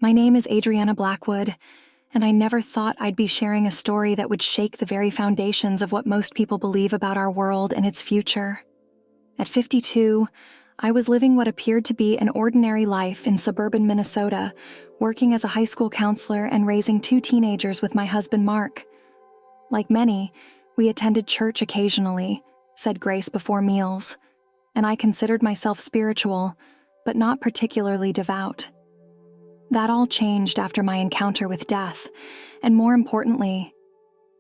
My name is Adriana Blackwood, and I never thought I'd be sharing a story that would shake the very foundations of what most people believe about our world and its future. At 52, I was living what appeared to be an ordinary life in suburban Minnesota, working as a high school counselor and raising 2 teenagers with my husband Mark. Like many, we attended church occasionally, said grace before meals, and I considered myself spiritual, but not particularly devout. That all changed after my encounter with death, and more importantly,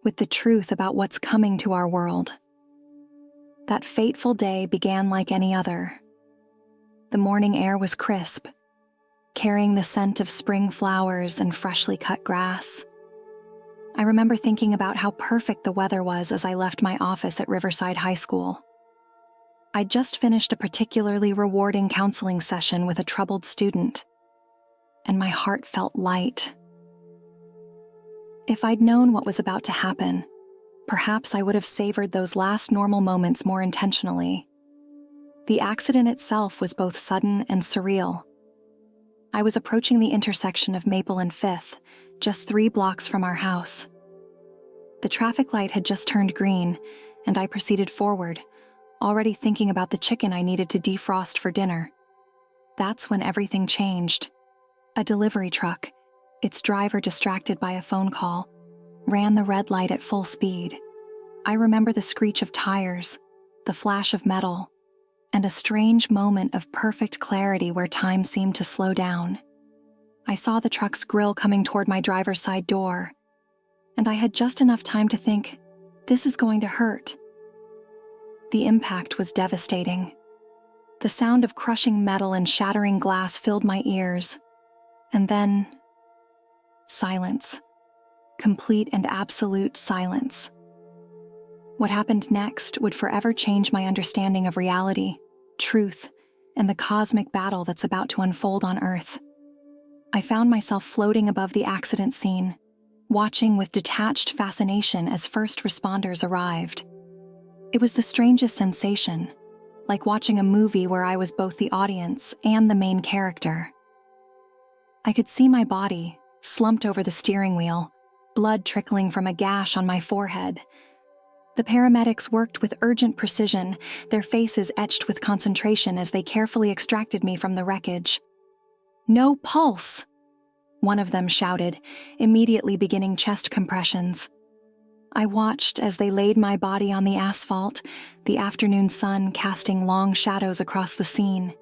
with the truth about what's coming to our world. That fateful day began like any other. The morning air was crisp, carrying the scent of spring flowers and freshly cut grass. I remember thinking about how perfect the weather was as I left my office at Riverside High School. I'd just finished a particularly rewarding counseling session with a troubled student, and my heart felt light. If I'd known what was about to happen, perhaps I would have savored those last normal moments more intentionally. The accident itself was both sudden and surreal. I was approaching the intersection of Maple and 5th, just 3 blocks from our house. The traffic light had just turned green, and I proceeded forward, already thinking about the chicken I needed to defrost for dinner. That's when everything changed. A delivery truck, its driver distracted by a phone call, ran the red light at full speed. I remember the screech of tires, the flash of metal, and a strange moment of perfect clarity where time seemed to slow down. I saw the truck's grill coming toward my driver's side door, and I had just enough time to think, this is going to hurt. The impact was devastating. The sound of crushing metal and shattering glass filled my ears. And then, silence. Complete and absolute silence. What happened next would forever change my understanding of reality, truth, and the cosmic battle that's about to unfold on Earth. I found myself floating above the accident scene, watching with detached fascination as first responders arrived. It was the strangest sensation, like watching a movie where I was both the audience and the main character. I could see my body, slumped over the steering wheel, blood trickling from a gash on my forehead. The paramedics worked with urgent precision, their faces etched with concentration as they carefully extracted me from the wreckage. "No pulse!" one of them shouted, immediately beginning chest compressions. I watched as they laid my body on the asphalt, the afternoon sun casting long shadows across the scene.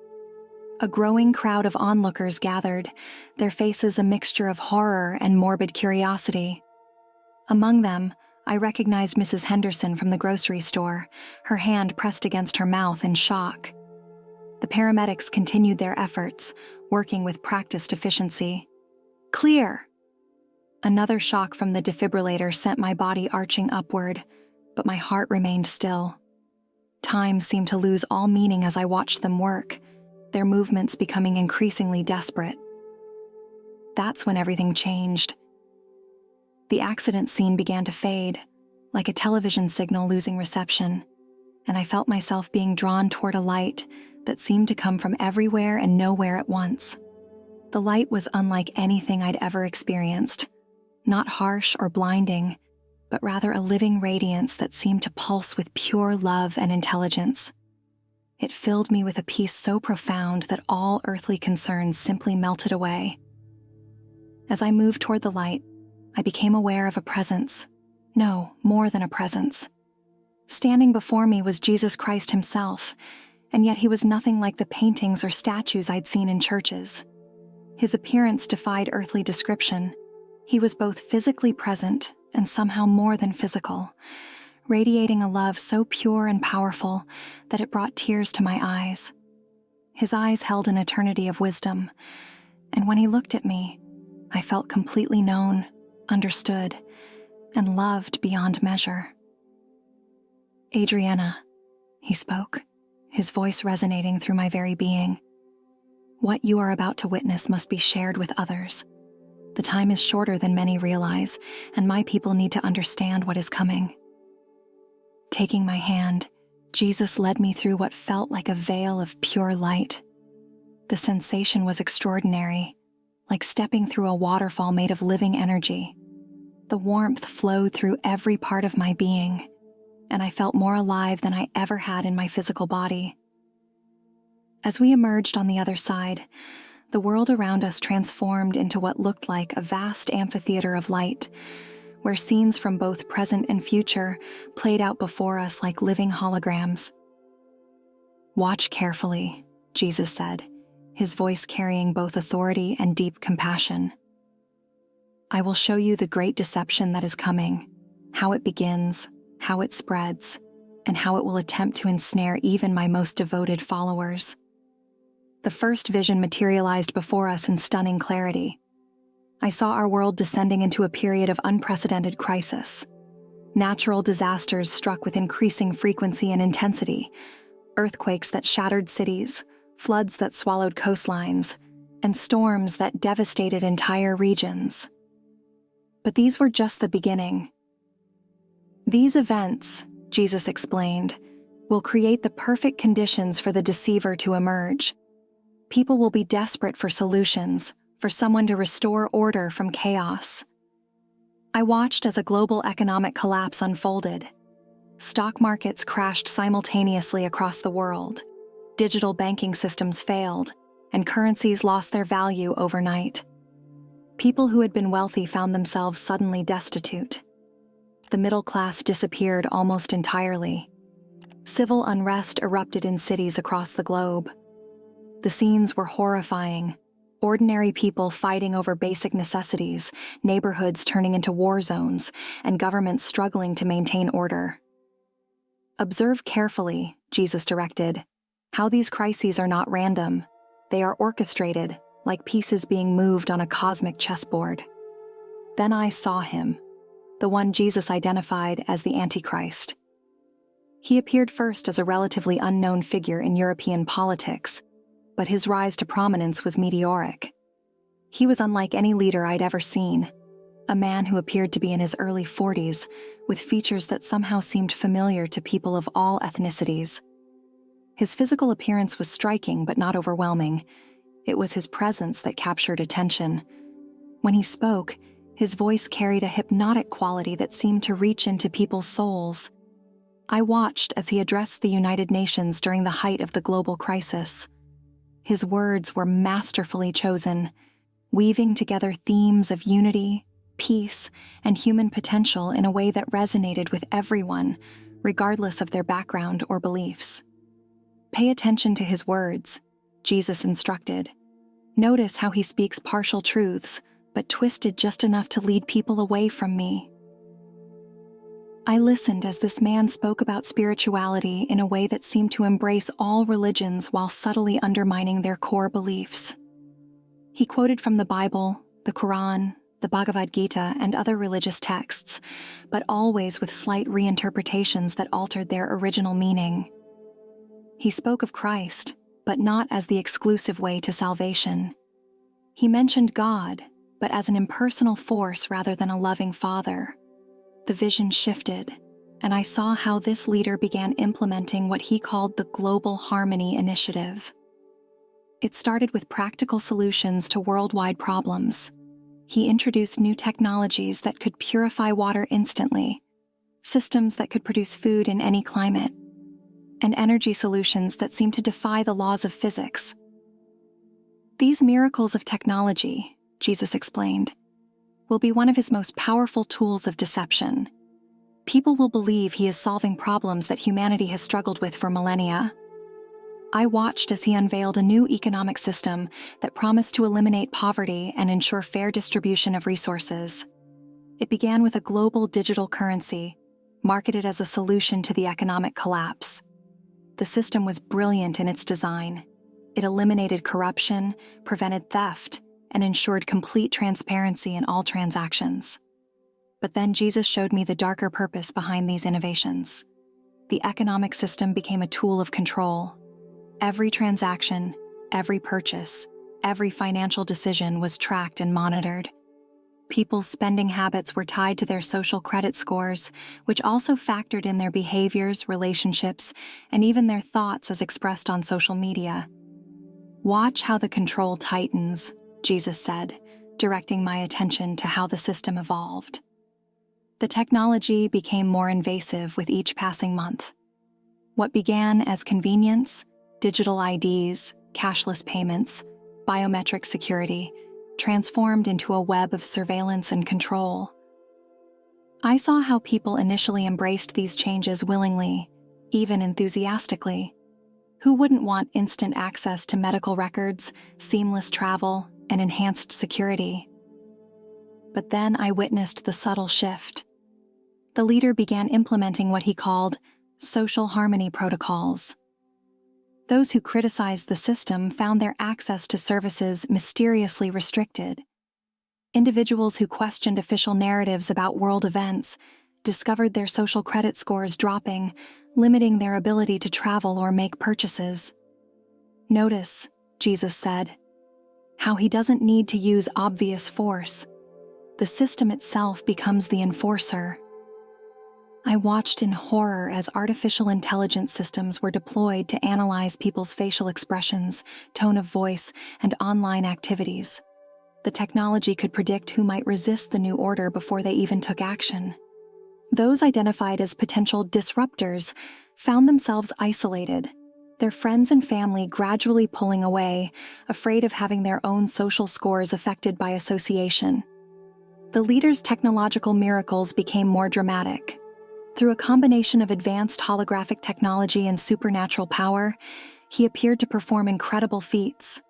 A growing crowd of onlookers gathered, their faces a mixture of horror and morbid curiosity. Among them, I recognized Mrs. Henderson from the grocery store, her hand pressed against her mouth in shock. The paramedics continued their efforts, working with practiced efficiency. "Clear!" Another shock from the defibrillator sent my body arching upward, but my heart remained still. Time seemed to lose all meaning as I watched them work, their movements becoming increasingly desperate. That's when everything changed. The accident scene began to fade, like a television signal losing reception, and I felt myself being drawn toward a light that seemed to come from everywhere and nowhere at once. The light was unlike anything I'd ever experienced, not harsh or blinding, but rather a living radiance that seemed to pulse with pure love and intelligence. It filled me with a peace so profound that all earthly concerns simply melted away. As I moved toward the light, I became aware of a presence. No, more than a presence. Standing before me was Jesus Christ himself, and yet he was nothing like the paintings or statues I'd seen in churches. His appearance defied earthly description. He was both physically present and somehow more than physical, radiating a love so pure and powerful that it brought tears to my eyes. His eyes held an eternity of wisdom, and when he looked at me, I felt completely known, understood, and loved beyond measure. "Adriana," he spoke, his voice resonating through my very being. "What you are about to witness must be shared with others. The time is shorter than many realize, and my people need to understand what is coming." Taking my hand, Jesus led me through what felt like a veil of pure light. The sensation was extraordinary, like stepping through a waterfall made of living energy. The warmth flowed through every part of my being, and I felt more alive than I ever had in my physical body. As we emerged on the other side, the world around us transformed into what looked like a vast amphitheater of light, where scenes from both present and future played out before us like living holograms. "Watch carefully," Jesus said, his voice carrying both authority and deep compassion. "I will show you the great deception that is coming, how it begins, how it spreads, and how it will attempt to ensnare even my most devoted followers." The first vision materialized before us in stunning clarity. I saw our world descending into a period of unprecedented crisis. Natural disasters struck with increasing frequency and intensity, earthquakes that shattered cities, floods that swallowed coastlines, and storms that devastated entire regions. But these were just the beginning. "These events," Jesus explained, "will create the perfect conditions for the deceiver to emerge. People will be desperate for solutions, for someone to restore order from chaos." I watched as a global economic collapse unfolded. Stock markets crashed simultaneously across the world. Digital banking systems failed, and currencies lost their value overnight. People who had been wealthy found themselves suddenly destitute. The middle class disappeared almost entirely. Civil unrest erupted in cities across the globe. The scenes were horrifying. Ordinary people fighting over basic necessities, neighborhoods turning into war zones, and governments struggling to maintain order. "Observe carefully," Jesus directed, "how these crises are not random. They are orchestrated, like pieces being moved on a cosmic chessboard." Then I saw him, the one Jesus identified as the Antichrist. He appeared first as a relatively unknown figure in European politics, but his rise to prominence was meteoric. He was unlike any leader I'd ever seen, a man who appeared to be in his early 40s, with features that somehow seemed familiar to people of all ethnicities. His physical appearance was striking but not overwhelming. It was his presence that captured attention. When he spoke, his voice carried a hypnotic quality that seemed to reach into people's souls. I watched as he addressed the United Nations during the height of the global crisis. His words were masterfully chosen, weaving together themes of unity, peace, and human potential in a way that resonated with everyone, regardless of their background or beliefs. "Pay attention to his words," Jesus instructed. "Notice how he speaks partial truths, but twisted just enough to lead people away from me." I listened as this man spoke about spirituality in a way that seemed to embrace all religions while subtly undermining their core beliefs. He quoted from the Bible, the Quran, the Bhagavad Gita, and other religious texts, but always with slight reinterpretations that altered their original meaning. He spoke of Christ, but not as the exclusive way to salvation. He mentioned God, but as an impersonal force rather than a loving Father. The vision shifted, and I saw how this leader began implementing what he called the Global Harmony Initiative. It started with practical solutions to worldwide problems. He introduced new technologies that could purify water instantly, systems that could produce food in any climate, and energy solutions that seemed to defy the laws of physics. "These miracles of technology," Jesus explained, "will be one of his most powerful tools of deception. People will believe he is solving problems that humanity has struggled with for millennia." I watched as he unveiled a new economic system that promised to eliminate poverty and ensure fair distribution of resources. It began with a global digital currency, marketed as a solution to the economic collapse. The system was brilliant in its design. It eliminated corruption, prevented theft, and ensured complete transparency in all transactions. But then Jesus showed me the darker purpose behind these innovations. The economic system became a tool of control. Every transaction, every purchase, every financial decision was tracked and monitored. People's spending habits were tied to their social credit scores, which also factored in their behaviors, relationships, and even their thoughts as expressed on social media. "Watch how the control tightens," Jesus said, directing my attention to how the system evolved. The technology became more invasive with each passing month. What began as convenience, digital IDs, cashless payments, biometric security, transformed into a web of surveillance and control. I saw how people initially embraced these changes willingly, even enthusiastically. Who wouldn't want instant access to medical records, seamless travel, and enhanced security? But then I witnessed the subtle shift. The leader began implementing what he called social harmony protocols. Those who criticized the system found their access to services mysteriously restricted. Individuals who questioned official narratives about world events discovered their social credit scores dropping, limiting their ability to travel or make purchases. Notice, Jesus said, how he doesn't need to use obvious force. The system itself becomes the enforcer. I watched in horror as artificial intelligence systems were deployed to analyze people's facial expressions, tone of voice, and online activities. The technology could predict who might resist the new order before they even took action. Those identified as potential disruptors found themselves isolated, their friends and family gradually pulling away, afraid of having their own social scores affected by association. The leader's technological miracles became more dramatic. Through a combination of advanced holographic technology and supernatural power, he appeared to perform incredible feats.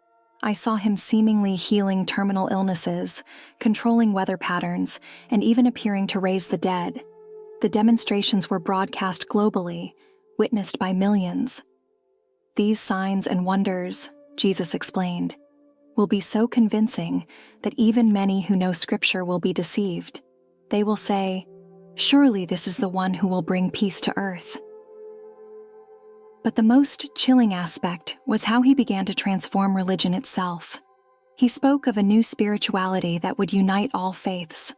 I saw him seemingly healing terminal illnesses, controlling weather patterns, and even appearing to raise the dead. The demonstrations were broadcast globally, witnessed by millions. These signs and wonders, Jesus explained, will be so convincing that even many who know Scripture will be deceived. They will say, "Surely this is the one who will bring peace to earth." But the most chilling aspect was how he began to transform religion itself. He spoke of a new spirituality that would unite all faiths.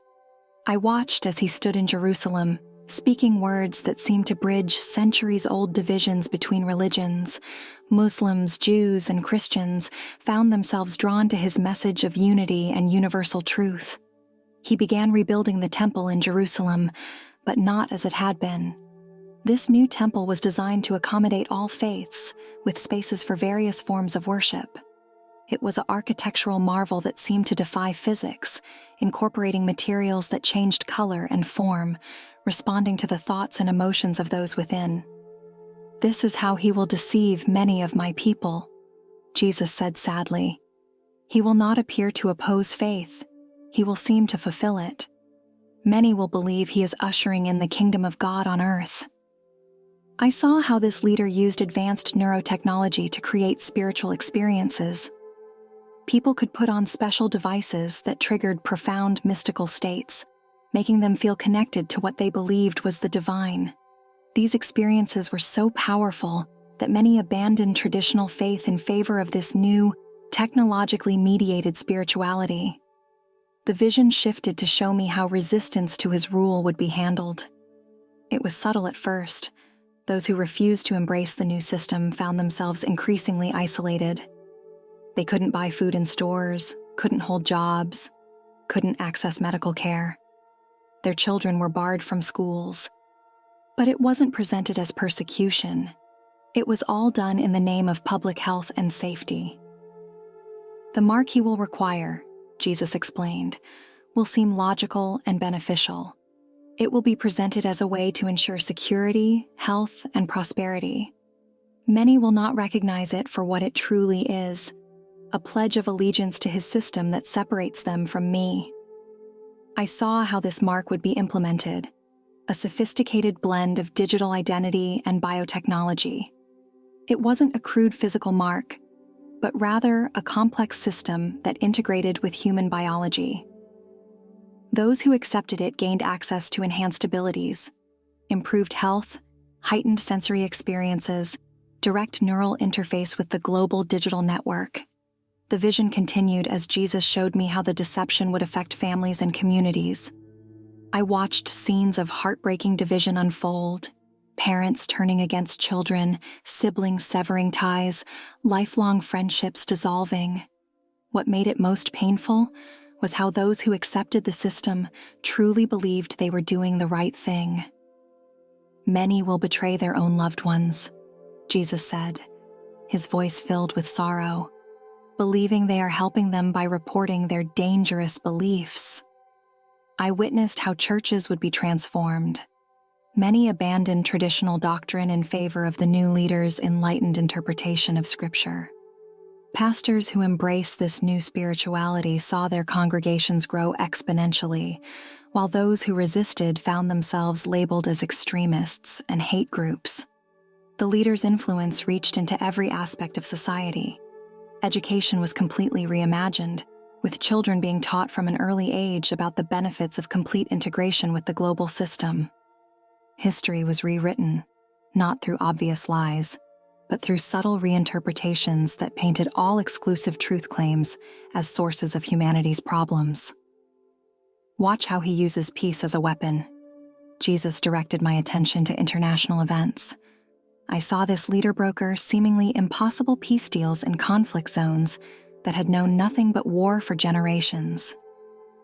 I watched as he stood in Jerusalem, speaking words that seemed to bridge centuries-old divisions between religions. Muslims, Jews, and Christians found themselves drawn to his message of unity and universal truth. He began rebuilding the temple in Jerusalem, but not as it had been. This new temple was designed to accommodate all faiths, with spaces for various forms of worship. It was an architectural marvel that seemed to defy physics, incorporating materials that changed color and form, responding to the thoughts and emotions of those within. "This is how he will deceive many of my people," Jesus said sadly. "He will not appear to oppose faith. He will seem to fulfill it. Many will believe he is ushering in the kingdom of God on earth." I saw how this leader used advanced neurotechnology to create spiritual experiences. People could put on special devices that triggered profound mystical states, making them feel connected to what they believed was the divine. These experiences were so powerful that many abandoned traditional faith in favor of this new, technologically mediated spirituality. The vision shifted to show me how resistance to his rule would be handled. It was subtle at first. Those who refused to embrace the new system found themselves increasingly isolated. They couldn't buy food in stores, couldn't hold jobs, couldn't access medical care. Their children were barred from schools. But it wasn't presented as persecution. It was all done in the name of public health and safety. "The mark he will require," Jesus explained, "will seem logical and beneficial. It will be presented as a way to ensure security, health, and prosperity. Many will not recognize it for what it truly is, a pledge of allegiance to his system that separates them from me." I saw how this mark would be implemented, a sophisticated blend of digital identity and biotechnology. It wasn't a crude physical mark, but rather a complex system that integrated with human biology. Those who accepted it gained access to enhanced abilities, improved health, heightened sensory experiences, direct neural interface with the global digital network. The vision continued as Jesus showed me how the deception would affect families and communities. I watched scenes of heartbreaking division unfold, parents turning against children, siblings severing ties, lifelong friendships dissolving. What made it most painful was how those who accepted the system truly believed they were doing the right thing. Many will betray their own loved ones, Jesus said, his voice filled with sorrow, believing they are helping them by reporting their dangerous beliefs. I witnessed how churches would be transformed. Many abandoned traditional doctrine in favor of the new leader's enlightened interpretation of Scripture. Pastors who embraced this new spirituality saw their congregations grow exponentially, while those who resisted found themselves labeled as extremists and hate groups. The leader's influence reached into every aspect of society. Education was completely reimagined, with children being taught from an early age about the benefits of complete integration with the global system. History was rewritten, not through obvious lies, but through subtle reinterpretations that painted all exclusive truth claims as sources of humanity's problems. Watch how he uses peace as a weapon. Jesus directed my attention to international events. I saw this leader broker seemingly impossible peace deals in conflict zones that had known nothing but war for generations.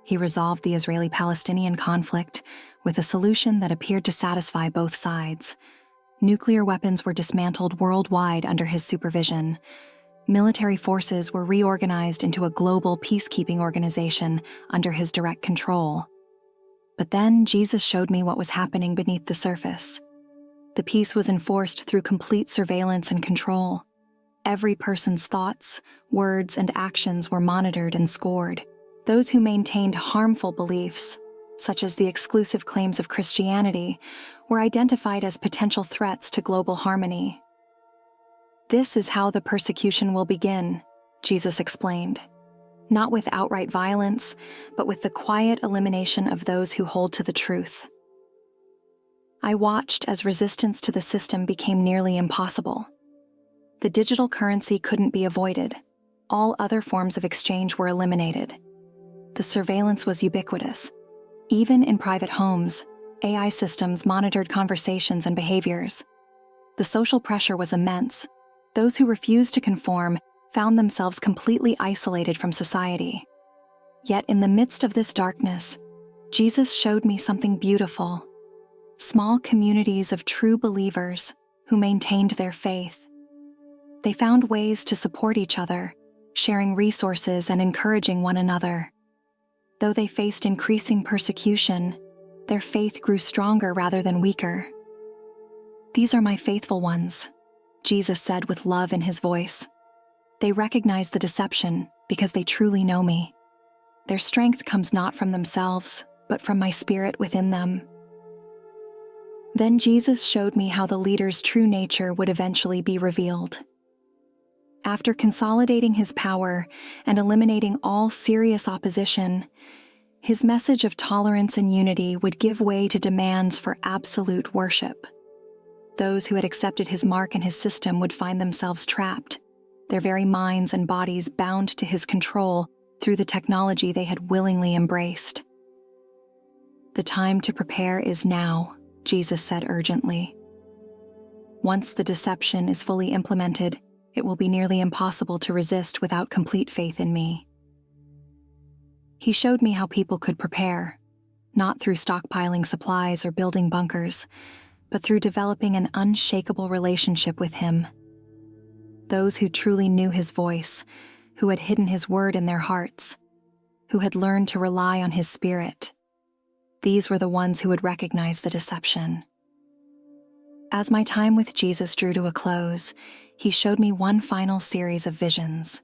He resolved the Israeli-Palestinian conflict with a solution that appeared to satisfy both sides. Nuclear weapons were dismantled worldwide under his supervision. Military forces were reorganized into a global peacekeeping organization under his direct control. But then Jesus showed me what was happening beneath the surface. The peace was enforced through complete surveillance and control. Every person's thoughts, words, and actions were monitored and scored. Those who maintained harmful beliefs, such as the exclusive claims of Christianity, were identified as potential threats to global harmony. This is how the persecution will begin, Jesus explained. Not with outright violence, but with the quiet elimination of those who hold to the truth. I watched as resistance to the system became nearly impossible. The digital currency couldn't be avoided. All other forms of exchange were eliminated. The surveillance was ubiquitous. Even in private homes, AI systems monitored conversations and behaviors. The social pressure was immense. Those who refused to conform found themselves completely isolated from society. Yet in the midst of this darkness, Jesus showed me something beautiful. Small communities of true believers who maintained their faith. They found ways to support each other, sharing resources and encouraging one another. Though they faced increasing persecution, their faith grew stronger rather than weaker. "These are my faithful ones," Jesus said with love in his voice. "They recognize the deception because they truly know me. Their strength comes not from themselves, but from my spirit within them." Then Jesus showed me how the leader's true nature would eventually be revealed. After consolidating his power and eliminating all serious opposition, his message of tolerance and unity would give way to demands for absolute worship. Those who had accepted his mark and his system would find themselves trapped, their very minds and bodies bound to his control through the technology they had willingly embraced. "The time to prepare is now," Jesus said urgently. "Once the deception is fully implemented, it will be nearly impossible to resist without complete faith in me." He showed me how people could prepare, not through stockpiling supplies or building bunkers, but through developing an unshakable relationship with him. Those who truly knew his voice, who had hidden his word in their hearts, who had learned to rely on his spirit, these were the ones who would recognize the deception. As my time with Jesus drew to a close, he showed me one final series of visions,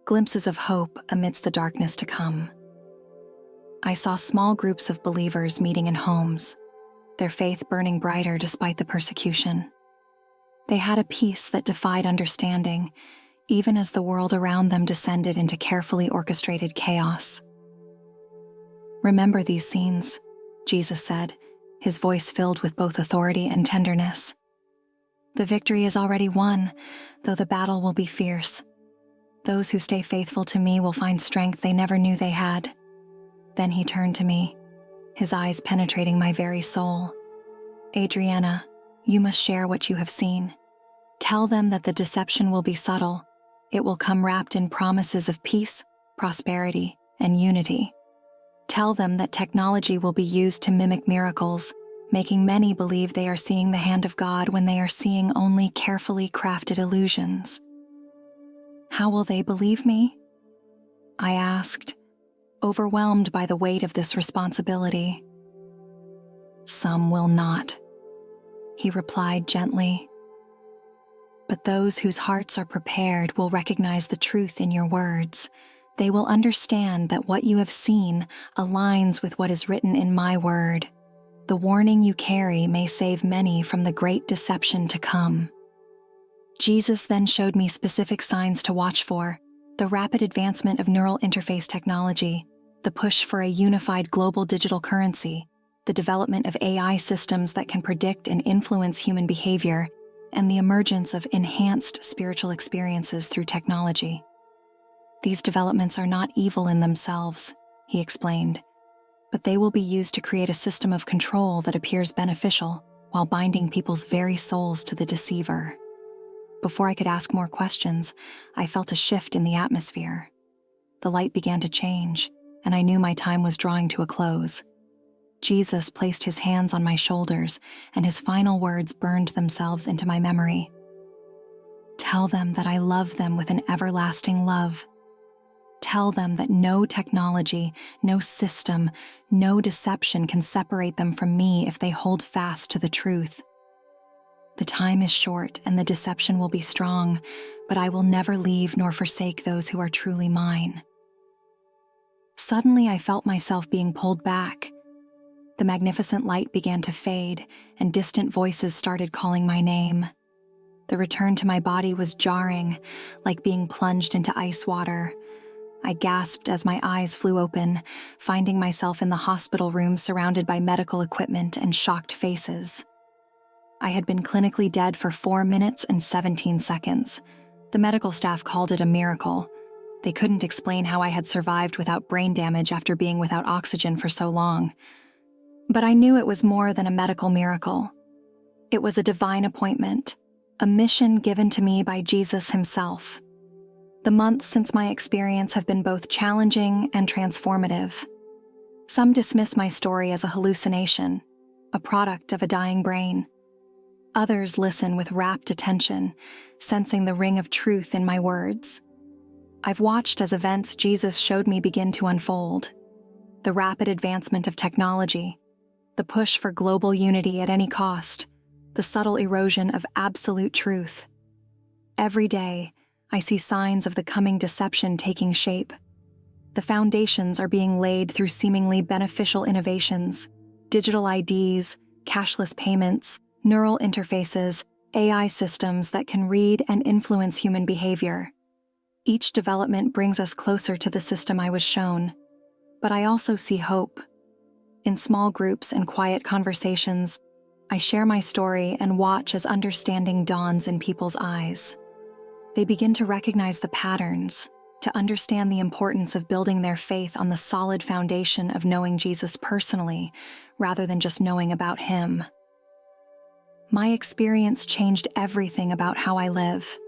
glimpses of hope amidst the darkness to come. I saw small groups of believers meeting in homes, their faith burning brighter despite the persecution. They had a peace that defied understanding, even as the world around them descended into carefully orchestrated chaos. "Remember these scenes," Jesus said, his voice filled with both authority and tenderness. "The victory is already won, though the battle will be fierce. Those who stay faithful to me will find strength they never knew they had." Then he turned to me, his eyes penetrating my very soul. "Adriana, you must share what you have seen. Tell them that the deception will be subtle. It will come wrapped in promises of peace, prosperity, and unity. Tell them that technology will be used to mimic miracles, making many believe they are seeing the hand of God when they are seeing only carefully crafted illusions. How will they believe me? I asked, overwhelmed by the weight of this responsibility. Some will not, he replied gently. But those whose hearts are prepared will recognize the truth in your words. They will understand that what you have seen aligns with what is written in my word. The warning you carry may save many from the great deception to come. Jesus then showed me specific signs to watch for: the rapid advancement of neural interface technology, the push for a unified global digital currency, the development of AI systems that can predict and influence human behavior, and the emergence of enhanced spiritual experiences through technology. These developments are not evil in themselves, he explained, but they will be used to create a system of control that appears beneficial while binding people's very souls to the deceiver. Before I could ask more questions, I felt a shift in the atmosphere. The light began to change, and I knew my time was drawing to a close. Jesus placed his hands on my shoulders, and his final words burned themselves into my memory. Tell them that I love them with an everlasting love. Tell them that no technology, no system, no deception can separate them from me if they hold fast to the truth. The time is short and the deception will be strong, but I will never leave nor forsake those who are truly mine. Suddenly, I felt myself being pulled back. The magnificent light began to fade, and distant voices started calling my name. The return to my body was jarring, like being plunged into ice water. I gasped as my eyes flew open, finding myself in the hospital room surrounded by medical equipment and shocked faces. I had been clinically dead for 4 minutes and 17 seconds. The medical staff called it a miracle. They couldn't explain how I had survived without brain damage after being without oxygen for so long. But I knew it was more than a medical miracle. It was a divine appointment, a mission given to me by Jesus himself. The months since my experience have been both challenging and transformative. Some dismiss my story as a hallucination, a product of a dying brain. Others listen with rapt attention, sensing the ring of truth in my words. I've watched as events Jesus showed me begin to unfold. The rapid advancement of technology, the push for global unity at any cost, the subtle erosion of absolute truth. Every day, I see signs of the coming deception taking shape. The foundations are being laid through seemingly beneficial innovations: digital IDs, cashless payments, neural interfaces, AI systems that can read and influence human behavior. Each development brings us closer to the system I was shown. But I also see hope. In small groups and quiet conversations, I share my story and watch as understanding dawns in people's eyes. They begin to recognize the patterns, to understand the importance of building their faith on the solid foundation of knowing Jesus personally, rather than just knowing about him. My experience changed everything about how I live.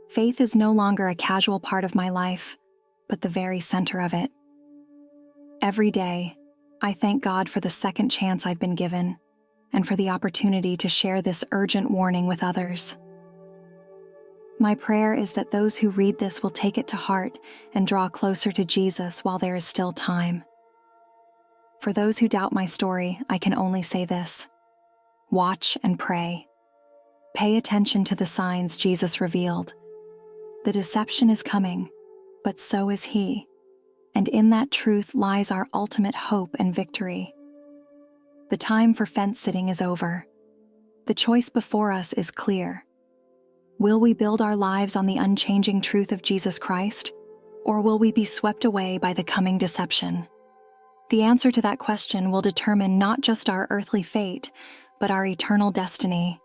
Faith is no longer a casual part of my life, but the very center of it. Every day, I thank God for the second chance I've been given, and for the opportunity to share this urgent warning with others. My prayer is that those who read this will take it to heart and draw closer to Jesus while there is still time. For those who doubt my story, I can only say this: watch and pray. Pay attention to the signs Jesus revealed. The deception is coming, but so is he, and in that truth lies our ultimate hope and victory. The time for fence-sitting is over. The choice before us is clear. Will we build our lives on the unchanging truth of Jesus Christ, or will we be swept away by the coming deception? The answer to that question will determine not just our earthly fate, but our eternal destiny.